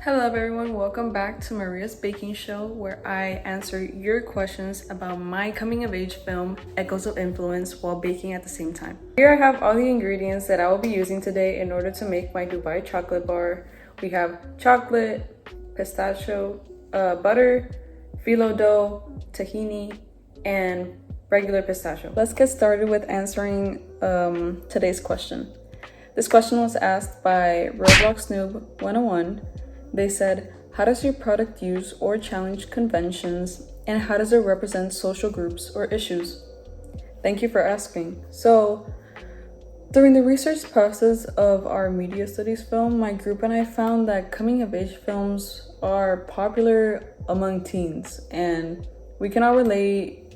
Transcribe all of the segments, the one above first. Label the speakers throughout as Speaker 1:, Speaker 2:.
Speaker 1: Hello everyone, welcome back to Maria's Baking Show, where I answer your questions about my coming of age film, Echoes of Influence, while baking at the same time. Here I have all the ingredients that I will be using today in order to make my Dubai chocolate bar. We have chocolate, pistachio, butter, phyllo dough, tahini, and regular pistachio. Let's get started with answering today's question. This question was asked by Roblox Noob 101. They said, how does your product use or challenge conventions, and how does it represent social groups or issues? Thank you for asking. So, during the research process of our media studies film, my group and I found that coming of age films are popular among teens, and we can all relate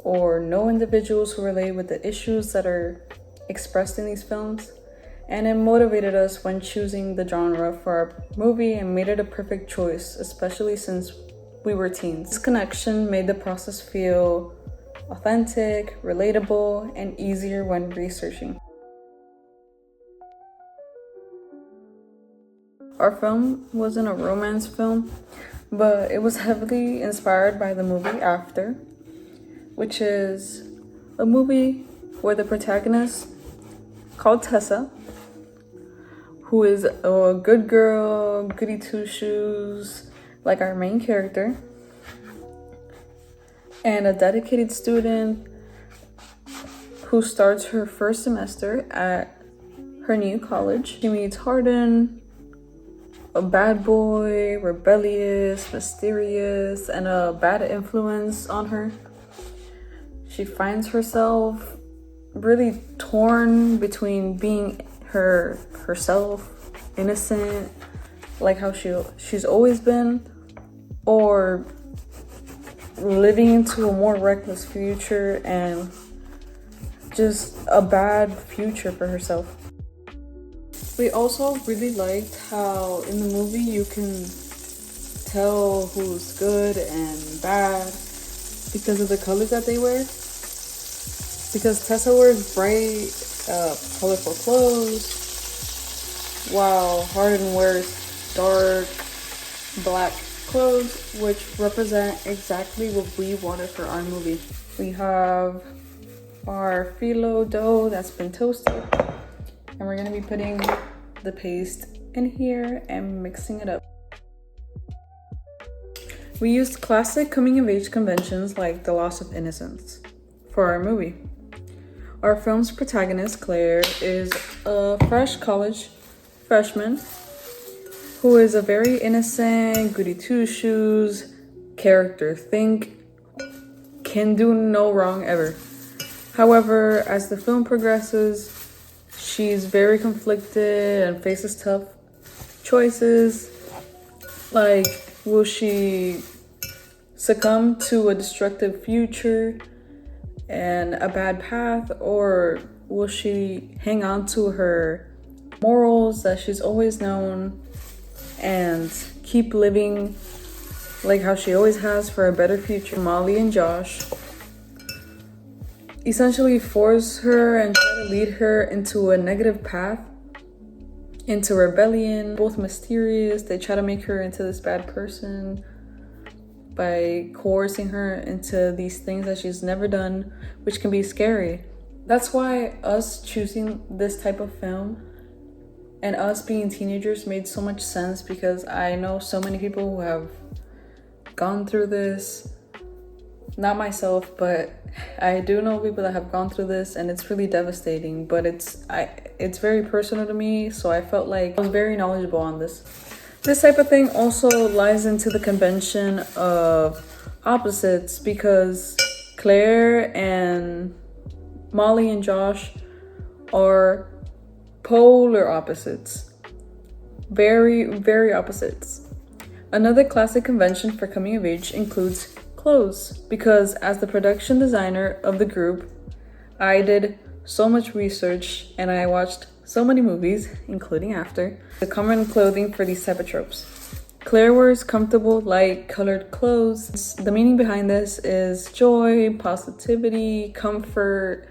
Speaker 1: or know individuals who relate with the issues that are expressed in these films. And it motivated us when choosing the genre for our movie and made it a perfect choice, especially since we were teens. This connection made the process feel authentic, relatable, and easier when researching. Our film wasn't a romance film, but it was heavily inspired by the movie After, which is a movie where the protagonist, called Tessa, who is a good girl, goody two-shoes, like our main character, and a dedicated student who starts her first semester at her new college. She meets Hardin, a bad boy, rebellious, mysterious, and a bad influence on her. She finds herself really torn between being herself, innocent, like how she's always been, or living into a more reckless future and just a bad future for herself. We also really liked how in the movie you can tell who's good and bad because of the colors that they wear. Because Tessa wears bright, colorful clothes, while Hardin wears dark, black clothes, which represent exactly what we wanted for our movie. We have our phyllo dough that's been toasted, and we're gonna be putting the paste in here and mixing it up. We used classic coming-of-age conventions like the loss of innocence for our movie. Our film's protagonist, Claire, is a fresh college freshman who is a very innocent, goody two-shoes character. Can do no wrong ever. However, as the film progresses, she's very conflicted and faces tough choices. Like, will she succumb to a destructive future and a bad path, or will she hang on to her morals that she's always known and keep living like how she always has for a better future? Molly and Josh essentially force her and try to lead her into a negative path, into rebellion. Both mysterious, they try to make her into this bad person by coercing her into these things that she's never done, which can be scary. That's why us choosing this type of film and us being teenagers made so much sense, because I know so many people who have gone through this. Not myself, but I do know people that have gone through this, and it's really devastating, but it's very personal to me, so I felt like I was very knowledgeable on this. This type of thing also lies into the convention of opposites, because Claire and Molly and Josh are polar opposites. Very, very opposites. Another classic convention for coming of age includes clothes, because as the production designer of the group, I did so much research and I watched so many movies, including After, the common clothing for these type of tropes. Claire wears comfortable, light colored clothes. The meaning behind this is joy, positivity, comfort,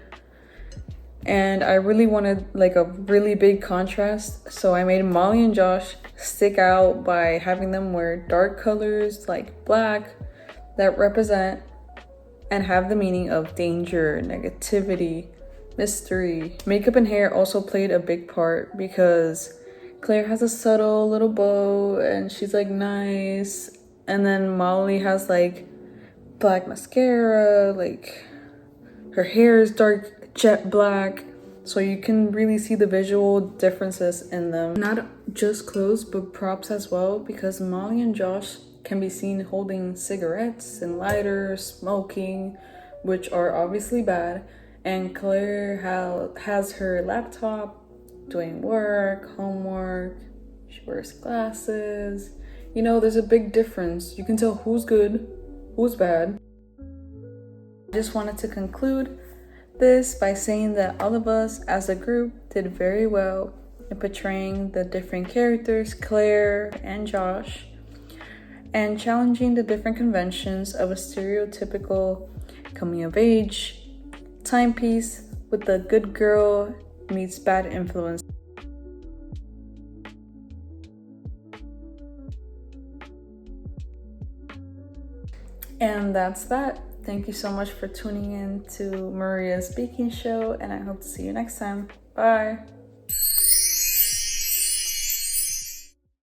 Speaker 1: and I really wanted like a really big contrast, so I made Molly and Josh stick out by having them wear dark colors like black that represent and have the meaning of danger, negativity, mystery. Makeup and hair also played a big part because Claire has a subtle little bow and she's like nice, and then Molly has like black mascara, like her hair is dark jet black, so you can really see the visual differences in them. Not just clothes, but props as well, because Molly and Josh can be seen holding cigarettes and lighters, smoking, which are obviously bad. And Claire has her laptop, doing work, homework, she wears glasses. You know, there's a big difference. You can tell who's good, who's bad. I just wanted to conclude this by saying that all of us as a group did very well in portraying the different characters, Claire and Josh, and challenging the different conventions of a stereotypical coming of age timepiece with the good girl meets bad influence. And that's that. Thank you so much for tuning in to Maria's Baking Show, and I hope to see you next time. Bye.